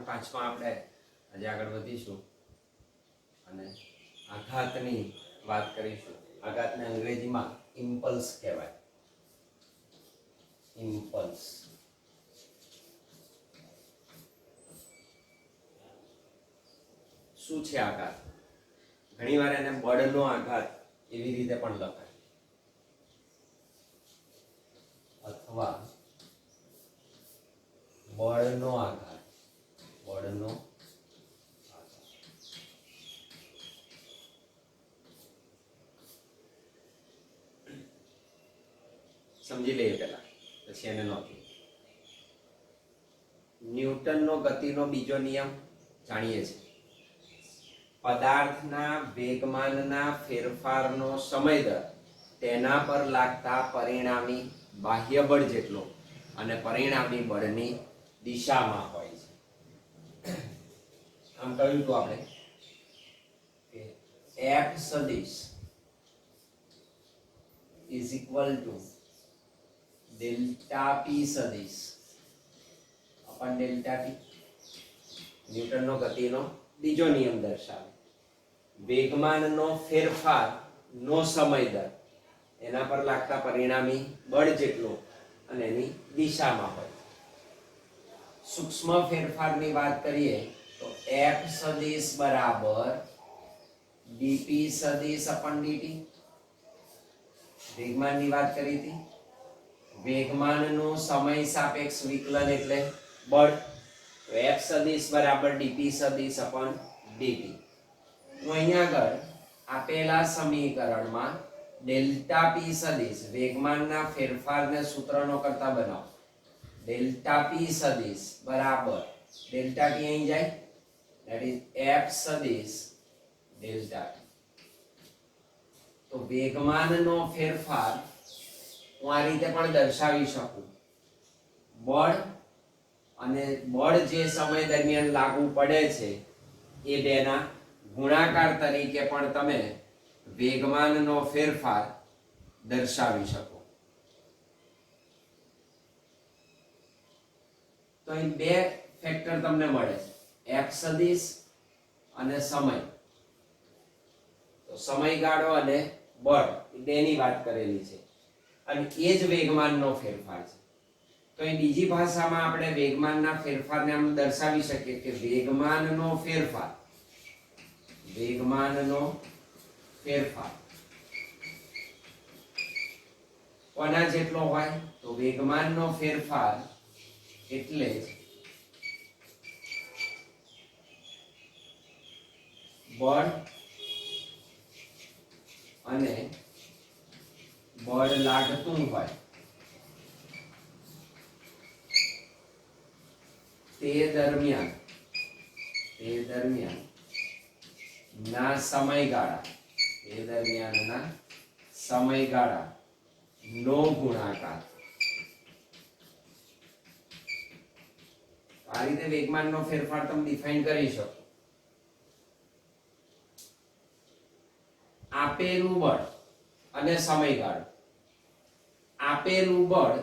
પાંચમાં આપણે આજે આગળ વધીશું અને આઘાતની વાત કરીશું. આઘાતને અંગ્રેજીમાં ઇમ્પલ્સ કહેવાય. ઇમ્પલ્સ. શું છે આઘાત? ઘણીવાર એને બળનો આઘાત એવી રીતે પણ લખાય અથવા બળનો આઘાત. બળનો આઘાત. સમજી લઈએ પહેલા, પછી એને નોંધીએ. ન્યૂટનનો ગતિનો બીજો નિયમ જાણીએ છીએ. પદાર્થના વેગમાનના ફેરફારનો સમય દર તેના પર લાગતા પરિણામી બાહ્ય બળ જેટલો અને પરિણામી બળની દિશામાં હોય છે. આમ કહ્યું તો આપણે કે F સદિશ is equal to delta P સદિશ upon delta T. ન્યૂટનનો ગતિનો બીજો નિયમ દર્શાવે વેગમાનનો ફેરફાર નો સમય દર એના પર લાગતા પરિણામી બળ જેટલો અને એની દિશામાં હોય. સૂક્ષ્મ ફેરફારની વાત કરીએ તો F સદિશ બરાબર dP સદિશ upon dt. વેગમાનની વાત કરી હતી. વેગમાનનું સમય સાપેક્ષ વિકલન એટલે બળ. તો F સદિશ બરાબર dP સદિશ upon dt. તો અહીંયા આગળ આપેલા સમીકરણમાં ડેલ્ટા P સદિશ વેગમાનના ફેરફારને સૂત્રનો કરતા બનાવો. ડેલ્ટા P સદિશ બરાબર ડેલ્ટા T અહીં જાય, that is F સદિશ ડેલ્ટા T. તો વેગમાનનો ફેરફાર હું આ રીતે પણ દર્શાવી શકું. બળ અને બળ જે સમય દરમિયાન લાગુ પડે છે એ બેના ગુણાકાર તરીકે પણ તમે વેગમાનનો ફેરફાર દર્શાવી શકો. તો અહીં બે ફેક્ટર તમને મળે છે, F સદિશ અને સમય. તો સમયગાળો અને બળ એ બેની વાત કરેલી છે અને એ જ વેગમાનનો ફેરફાર છે. તો એ બીજી ભાષામાં આપણે વેગમાનના ફેરફારને આમ દર્શાવી શકીએ કે વેગમાનનો ફેરફાર. વેગમાનનો ફેરફાર કોના જેટલો હોય? તો વેગમાનનો ફેરફાર એટલે જ બળ અને બળ લાગતું હોય તે દરમિયાન ના સમયગાળા નો ગુણાકાર. આ રીતે વેગમાનનો ફેરફાર તમે ડિફાઇન કરી શકો. આપેલું બળ અને સમયગાળો. આપેલું બળ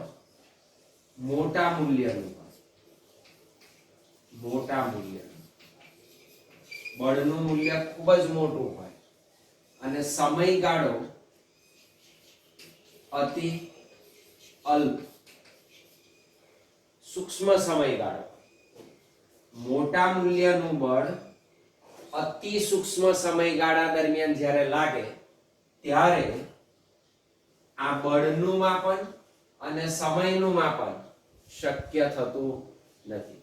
મોટા મૂલ્યનું હોય. મોટા મૂલ્યનું બળનું મૂલ્ય ખૂબ જ મોટું હોય અને સમયગાળો અતિ અલ્પ સૂક્ષ્મ સમયગાળો. મોટા મૂલ્યનું બળ અતિ સૂક્ષ્મ સમયગાળા દરમિયાન જ્યારે લાગે ત્યારે આ બળનું માપન અને સમયનું માપન શક્ય થતું નથી.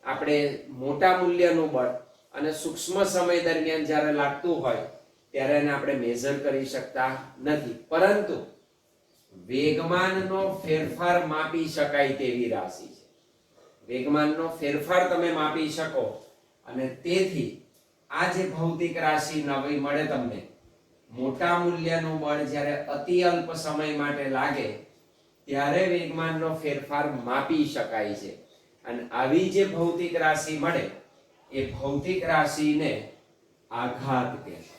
આપણે મોટા મૂલ્યનું બળ અને સૂક્ષ્મ સમય દરમિયાન જ્યારે લાગતું હોય ત્યારે એને આપણે મેઝર કરી શકતા નથી. પરંતુ વેગમાનનો ફેરફાર માપી શકાય તેવી રાશિ છે. વેગમાનનો ફેરફાર તમે માપી શકો અને તેથી આ જે ભૌતિક રાશિ નવી મળે તમને, મોટા મૂલ્યનું બળ જ્યારે અતિ અલ્પ સમય માટે લાગે ત્યારે વેગમાનનો ફેરફાર માપી શકાય છે. અને આવી જે ભૌતિક રાશિ મળે એ ભૌતિક રાશિને આઘાત કહેવાય.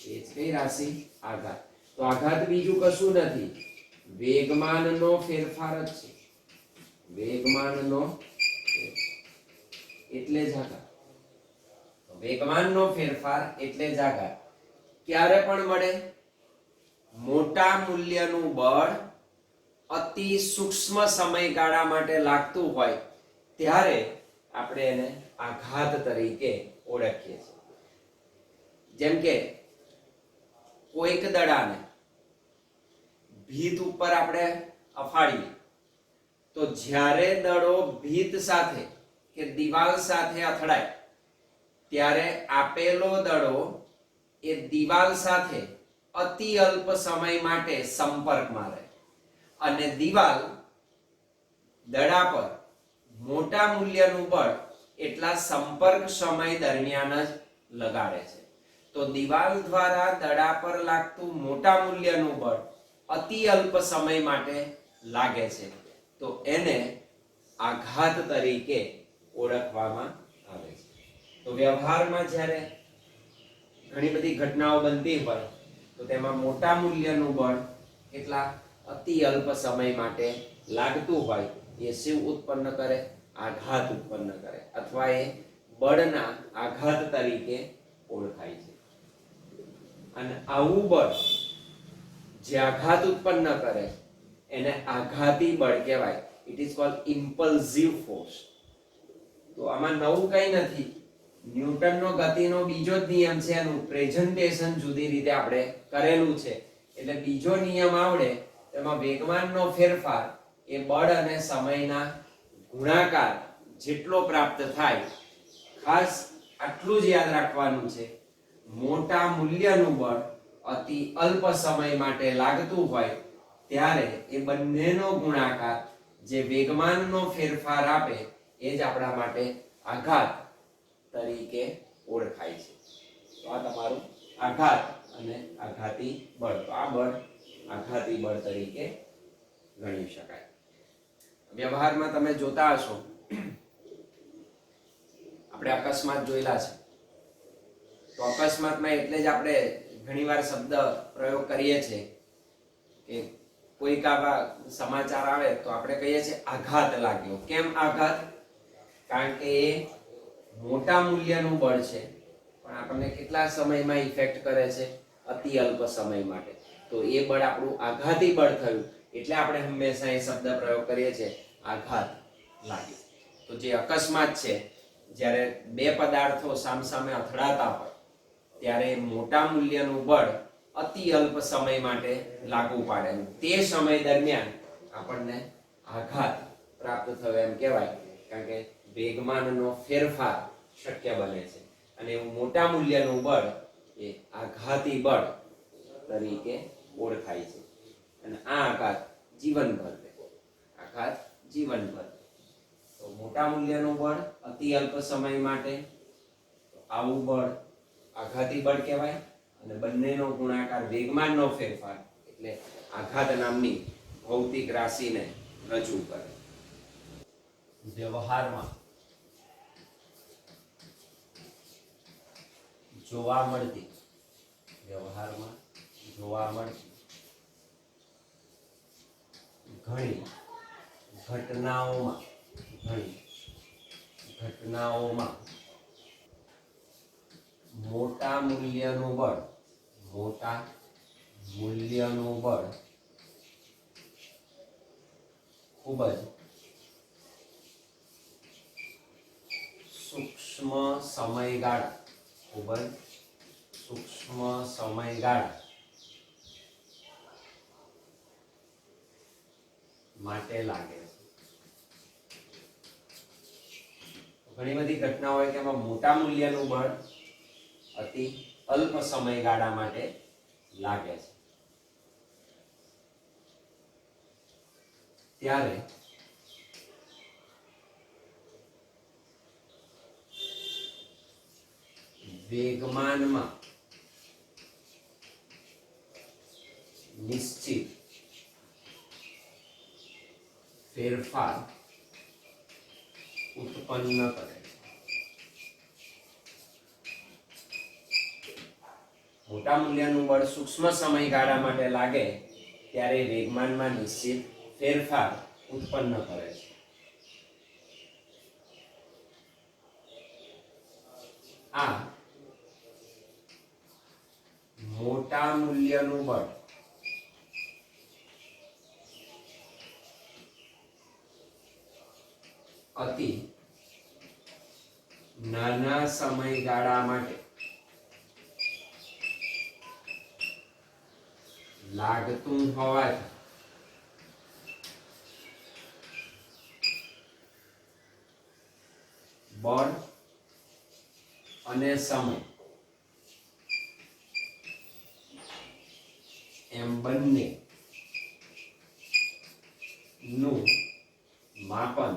એ કઈ રાશિ? આઘાત. તો આઘાત બીજું કશું નથી, વેગમાનનો ફેરફાર જ છે. વેગમાનનો એટલે જ આઘાત. વેગમાનનો ફેરફાર એટલે જ આઘાત. ક્યારે પણ મળે? મોટા મૂલ્યનું બળ અતિ સૂક્ષ્મ સમયગાળા માટે લાગતું હોય ત્યારે આપણે એને આઘાત તરીકે ઓળખીએ છીએ. જેમ કે કોઈક દડાને ભીત ઉપર આપણે અફાડીએ તો જ્યારે દડો ભીત સાથે કે દિવાલ સાથે અથડાય ત્યારે આપેલો દડો એ દિવાલ સાથે અતિ અલ્પ સમય માટે સંપર્કમાં રહે અને દિવાલ દડા પર મોટા મૂલ્યનું બળ એટલા સંપર્ક સમય દરમિયાન જ લગાડે છે. તો દિવાલ દ્વારા દડા પર લાગતું મોટા મૂલ્યનું બળ અતિ અલ્પ સમય માટે લાગે છે, તો એને આઘાત તરીકે ઓળખવામાં આવે છે. તો વ્યવહારમાં જ્યારે ઘણી બધી ઘટનાઓ બનતી હોય તો તેમાં મોટા મૂલ્યનું બળ કેટલા અતિ અલ્પ સમય માટે લાગતું હોય એ શું ઉત્પન્ન કરે? આઘાત ઉત્પન્ન કરે, અથવા એ બળના આઘાત તરીકે ઓળખાય છે. અને આવું બળ જે આઘાત ઉત્પન્ન કરે એને આઘાતી બળ કહેવાય. It is called impulsive force. તો આમાં નવું કંઈ નથી. ન્યૂટનનો ગતિનો બીજો જ નિયમ છે, એનું પ્રેઝન્ટેશન જુદી રીતે આપણે કરેલું છે. એટલે બીજો નિયમ આવડે તેમાં વેગમાનનો ફેરફાર એ બળ અને સમયના ગુણાકાર જેટલો પ્રાપ્ત થાય. ખાસ આટલું જ યાદ રાખવાનું છે, મોટા મૂલ્યનું બળ અતિ અલ્પ સમય માટે લાગતું હોય ત્યારે એ બંનેનો ગુણાકાર જે વેગમાનનો ફેરફાર આપે એ જ આપણા માટે આઘાત તરીકે ઓળખાય છે. તો આ તમારું આઘાત અને આઘાતી બળ. તો આ બળ આઘાતી બળ તરીકે ગણી શકાય. વ્યવહારમાં તમે જોતા હશો, આપણે અકસ્માત જોયેલા છે. તો અકસ્માતમાં એટલે જ આપણે ઘણીવાર શબ્દ પ્રયોગ કરીએ છીએ કે કોઈક આવા સમાચાર આવે તો આપણે કહીએ છીએ આઘાત લાગ્યો. કેમ આઘાત? કારણ કે એ મોટા મૂલ્યનું બળ છે, પણ આપણને કેટલા સમયમાં ઇફેક્ટ કરે છે? અતિ અલ્પ સમય માટે. તો એ બળ આપણું આઘાતી બળ થયું, એટલે આપણે હંમેશા એ શબ્દ પ્રયોગ કરીએ છીએ આઘાત લાગ્યો. તો જે અકસ્માત છે, જ્યારે બે પદાર્થો સામસામે અથડાતા હોય ત્યારે મોટા મૂલ્યનું બળ અતિ અલ્પ સમય માટે લાગુ પાડે. તે સમય દરમિયાન આપણને આઘાત પ્રાપ્ત થયો એમ કહેવાય, કારણ કે વેગમાનનો ફેરફાર શક્ય બને છે. અને એવું મોટા મૂલ્યનું બળ એ આઘાતી બળ તરીકે ઓળખાય છે. અને આ આઘાત જીવનભર રહે. આઘાત જીવનભર. તો મોટા મૂલ્યનું બળ અતિ અલ્પ સમય માટે, આવું બળ આઘાતી બળ કહેવાય. અને બંનેનો ગુણાકાર વેગમાનનો ફેરફાર એટલે આઘાત નામની ભૌતિક રાશિને રજૂ કરે. વ્યવહારમાં જોવા મળતી ઘણી ઘટનાઓમાં મોટા મૂલ્યનું બળ ખૂબ જ સૂક્ષ્મ સમયગાળા માટે લાગે છે. ઘણી બધી ઘટનાઓ હોય કે એમાં મોટા મૂલ્યનું બળ અતિ અલ્પ સમયગાળા માટે લાગે છે. ત્યારે વેગમાનમાં નિશ્ચિત ફેરફાર ઉત્પન્ન કરે. મોટા મૂલ્યનું બળ સૂક્ષ્મ સમયગાળા માટે લાગે ત્યારે વેગમાનમાં નિશ્ચિત ફેરફાર ઉત્પન્ન કરે છે. આ મોટા મૂલ્યનું બળ અતિ નાના સમયગાળા માટે લાગતું હોવાથી બળ અને સમય એમ બંને નું માપન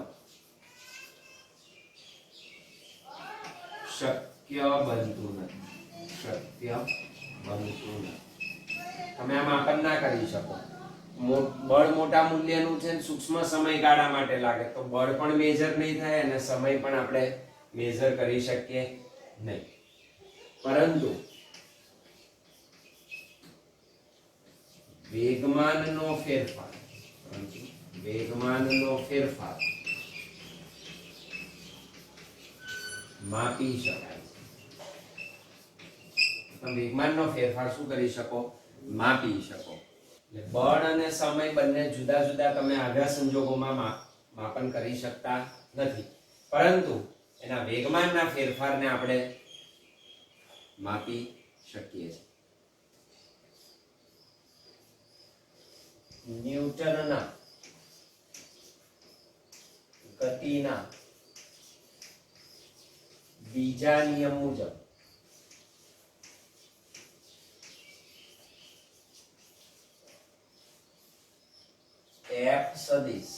શક્ય બનતું નથી. તમે આ માપન ના કરી શકો. બળ મોટા મૂલ્યનું છે, સૂક્ષ્મ સમયગાળા માટે લાગે તો બળ પણ મેજર નહીં થાય અને સમય પણ આપણે મેજર કરી શકીએ નહીં. પરંતુ વેગમાનનો ફેરફાર માપી શકાય છે. તમે વેગમાનનો ફેરફાર શું કરી શકો? માપી શકો. બળ અને સમય બંને જુદા જુદા તમે આઘા સંજોગોમાં માપન કરી શકતા નથી, પરંતુ એના વેગમાનના ફેરફારને આપણે માપી શકીએ છીએ. ન્યૂટનના ગતિના બીજા નિયમ મુજબ F સદિશ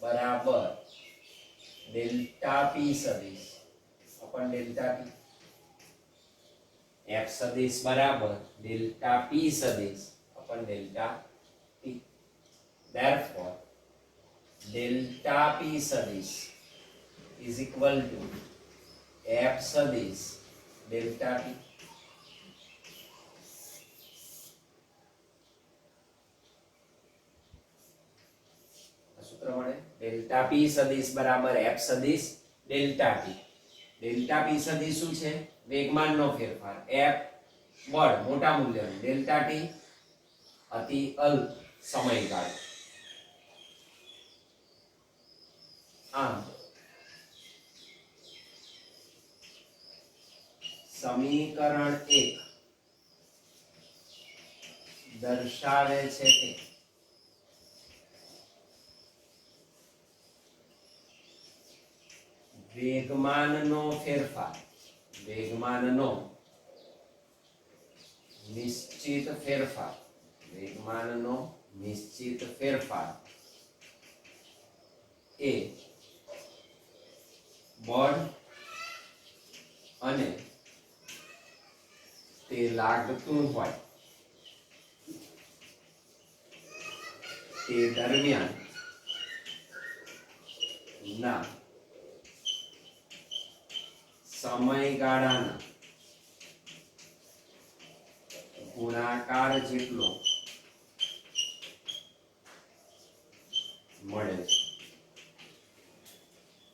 બરાબર ડેલ્ટા P સદિશ અપન ડેલ્ટા T. F સદિશ બરાબર ડેલ્ટા P સદિશ અપન delta T. Therefore delta P સદિશ is equal to F સદિશ ડેલ્ટા T. સૂત્ર મળે ડેલ્ટા P સદિશ બરાબર F સદિશ ડેલ્ટા T. ડેલ્ટા P સદિશ શું છે? વેગમાનનો ફેરફાર. F બળ મોટા મૂલ્યનું, ડેલ્ટા T અતિ અલ્પ સમયગાળો. આમ સમીકરણ 1 દર્શાવે છે કે વેગમાનનો નિશ્ચિત ફેરફાર એ બળ અને તે લાગતું હોય તે દરમિયાન ના સમયગાળાના ગુણાકાર જેટલો મળે છે.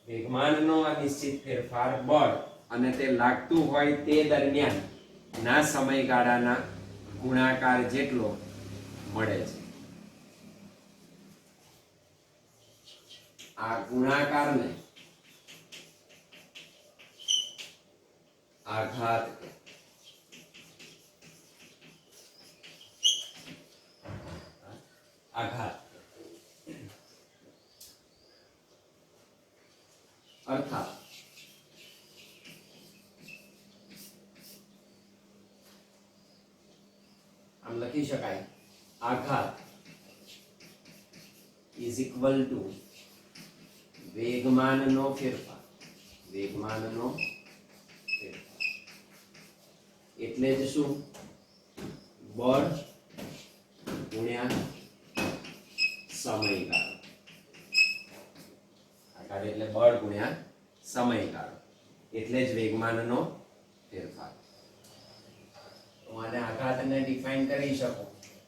વેગમાનનો અનિશ્ચિત ફેરફાર બળ અને તે લાગતું હોય તે દરમિયાન ના સમયગાળાના ગુણાકાર જેટલો મળે છે. આ ગુણાકારને આઘાત અર્થાત આમ લખી શકાય આઘાત ઇઝ ઇક્વલ ટુ વેગમાનનો ફેરફાર. એટલે જ શું? બળ ગુણ્યા સમયગાળો. આઘાત એટલે બળ ગુણ્યા સમયગાળો, એટલે જ વેગમાનનો ફેરફાર. તો આને આઘાતને ડિફાઇન કરી શકો.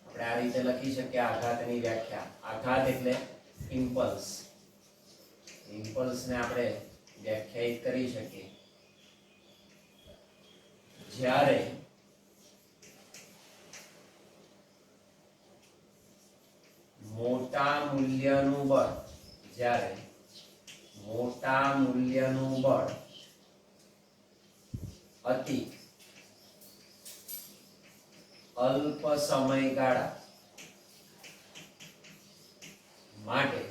આપણે આ રીતે લખી શકીએ આઘાતની વ્યાખ્યા. આઘાત એટલે ઇમ્પલ્સ. ઇમ્પલ્સને આપણે વ્યાખ્યાયિત કરી શકીએ જ્યારે મોટા મૂલ્યનું બળ, જ્યારે મોટા મૂલ્યનું બળ અતિ અલ્પ સમયગાળા માટે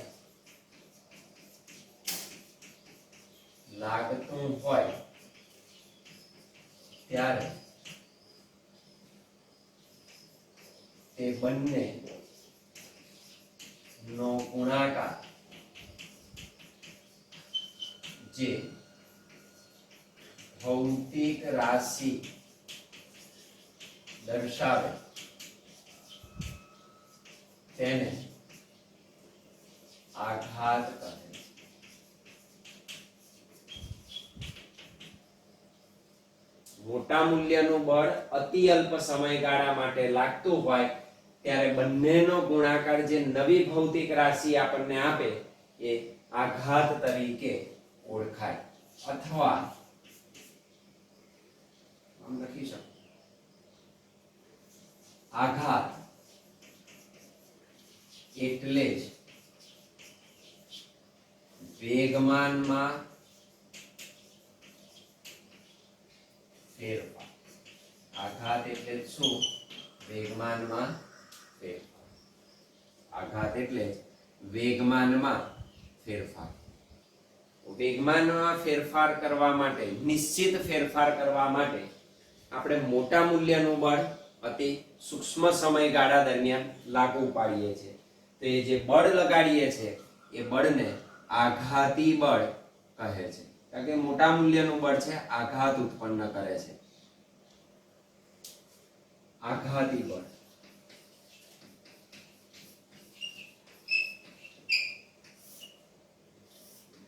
લાગતું હોય ત્યારે તે બંને નો ગુણાકાર જે ભૌતિક રાશિ દર્શાવે તેને આઘાત કહે છે. મોટા મૂલ્યનું બળ અતિ અલ્પ સમયગાળા માટે લાગતું હોય ત્યારે બંનેનો ગુણાકાર જે નવી ભૌતિક રાશિ આપણને આપે એ આઘાત તરીકે ઓળખાય. અથવા આમ લખી શકો, આઘાત એટલે જ વેગમાનમાં ફેરફાર. આઘાત એટલે શું? વેગમાનમાં ફેરફાર. આઘાત એટલે વેગમાનમાં ફેરફાર. વેગમાનમાં ફેરફાર કરવા માટે, નિશ્ચિત ફેરફાર કરવા માટે આપણે મોટા મૂલ્યનું બળ અતિ સૂક્ષ્મ સમયગાળા દરમિયાન લાગુ પાડીએ છીએ. તો એ જે બળ લગાડીએ છીએ એ બળને આઘાતી બળ કહે છે. કારણ કે મોટા મૂલ્યનું બળ છે, આઘાત ઉત્પન્ન કરે છે. આઘાતી બળ.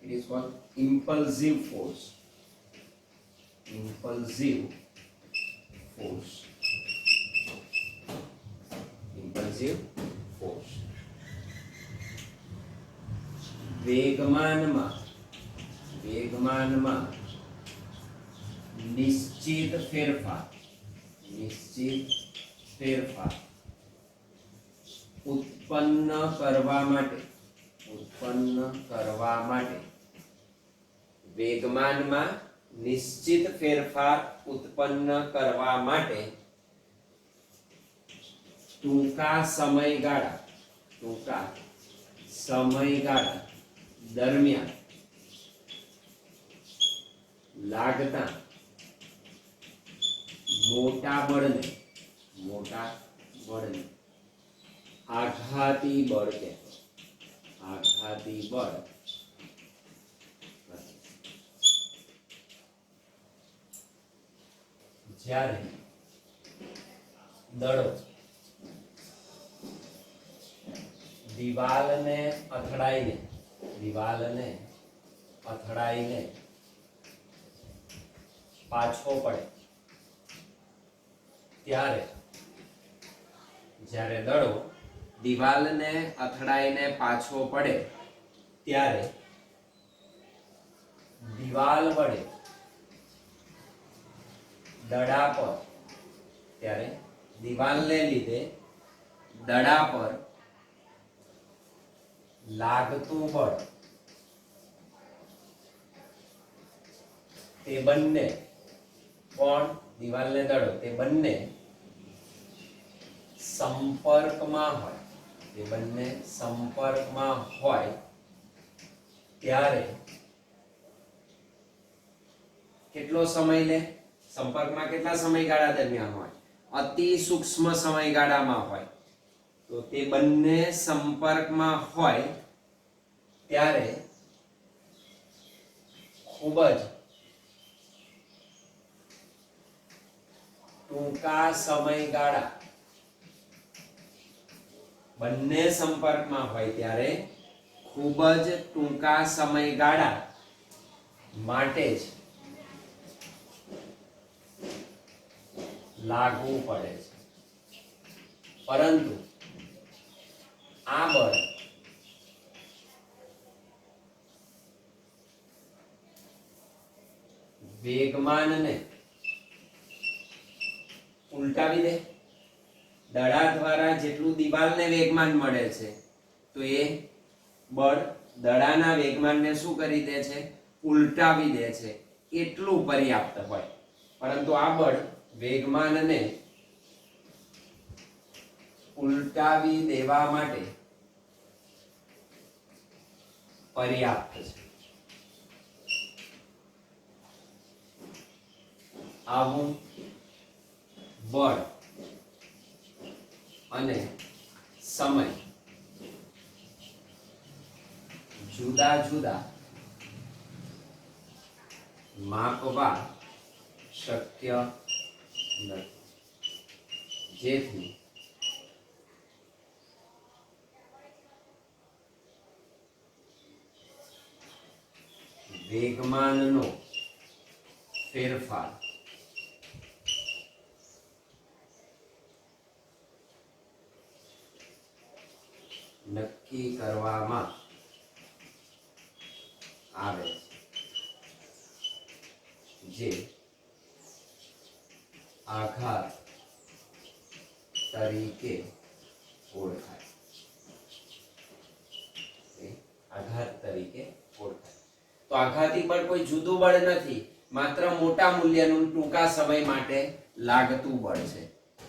It is called impulsive force. Impulsive force. Impulsive force. વેગમાનમાં નિશ્ચિત ફેરફાર ઉત્પન્ન કરવા માટે વેગમાનમાં નિશ્ચિત ફેરફાર ઉત્પન્ન કરવા માટે ટૂંકા સમયગાળા દરમિયાન લાગતા મોટા બળને આઘાતી બળ કહેવાય. આઘાતી બળ. જ્યારે દળો દિવાલને અથડાઈને પાછો પડે ત્યારે, જ્યારે દડો દિવાલને અથડાઈને પાછો પડે ત્યારે દિવાલ વડે દડા પર, ત્યારે દિવાલને લીધે દડા પર લાગતું બળ તે બંને, કોણ? દિવાલને દડો, તે બંને સંપર્કમાં હોય ત્યારે કેટલો સમય લે? સંપર્કમાં કેટલા સમયગાળા દરમિયાન હોય? અતિ સૂક્ષ્મ સમયગાળામાં હોય. તો તે બંને સંપર્કમાં હોય ત્યારે ખૂબ જ ટૂંકા સમયગાળા, બંને સંપર્કમાં હોય ત્યારે ખૂબ જ ટૂંકા સમયગાળા માટે જ લાગુ પડે છે. પરંતુ આ બળ વેગમાનને ઉલટાવી દે. દડા દ્વારા જેટલું દિવાલને વેગમાન મળે છે તો એ બળ દડાના વેગમાનને શું કરી દે છે? ઉલટાવી દે છે. એટલું પર્યાપ્ત હોય. પરંતુ આ બળ વેગમાનને ઉલટાવી દેવા માટે પર્યાપ્ત છે. આવું બળ અને સમય જુદા જુદા માપવા શક્ય નથી. જેથી વેગમાનનો ફેરફાર નક્કી કરવામાં આવે છે, જે આઘાત તરીકે ઓળખાય. આઘાત તરીકે ઓળખાય. તો આઘાતી બળ કોઈ જુદું બળ નથી, માત્ર મોટા મૂલ્યનું ટૂંકા સમય માટે લાગતું બળ છે.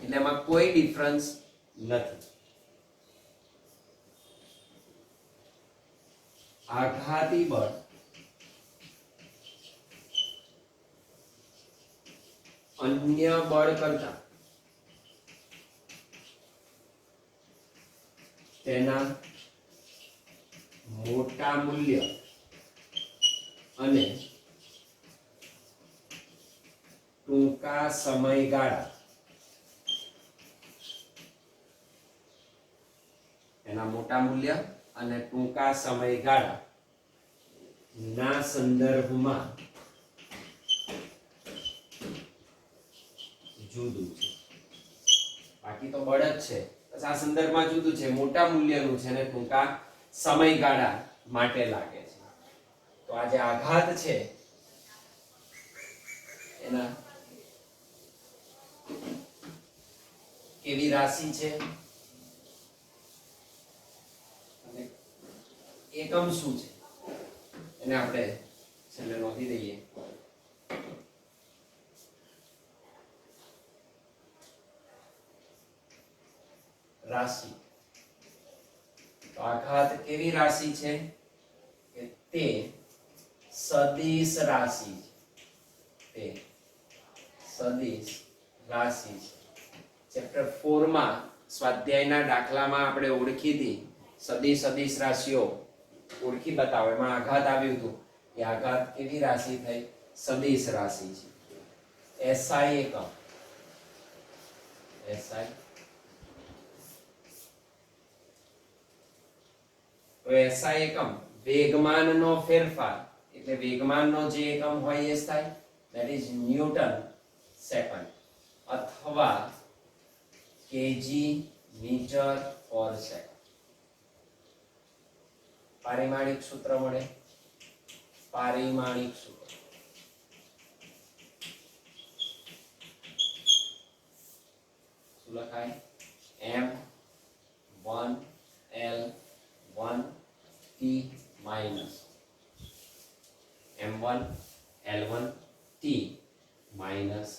એટલે એમાં કોઈ ડિફરન્સ નથી. આઘાતી બળ અન્ય બળ કરતા તેના મોટા મૂલ્ય અને ટૂંકા સમયગાળા એના મોટા મૂલ્ય અને ટૂંકા સમયગાળા ના સંદર્ભમાં જુદું છે. બાકી તો બળ જ છે, બસ આ સંદર્ભમાં જુદું છે. મોટા મૂલ્યનું છે અને ટૂંકા સમયગાળા માટે લાગે છે. તો આ જે આઘાત છે એના કેવી રાશિ છે અને એકમ શું છે એને આપણે છેલ્લે નોંધી દઈએ. રાશિ. તો આઘાત કેવી રાશિ છે કે તે સદિશ રાશિ છે. તે સદિશ રાશિ છે. ચેપ્ટર 4 માં સ્વાધ્યાયના દાખલામાં આપણે ઓળખી હતી સદિશ રાશિઓ ઓળખી બતાવો. એમાં આઘાત આવ્યું હતું. એ આઘાત કેવી રાશિ થઈ? સદિશ રાશિ છે. એસઆઈ એકમ. એસઆઈ તો એસઆઈ એકમ વેગમાનનો ફેરફાર, એટલે વેગમાનનો જે એકમ હોય એ થાય, that is ન્યૂટન સેકન્ડ અથવા કેજી મીટર પર સેકન્ડ. પારિમાણિક સૂત્ર મળે. પારિમાણિક સૂત્ર શું લખાય? m1l1t minus m1l1t minus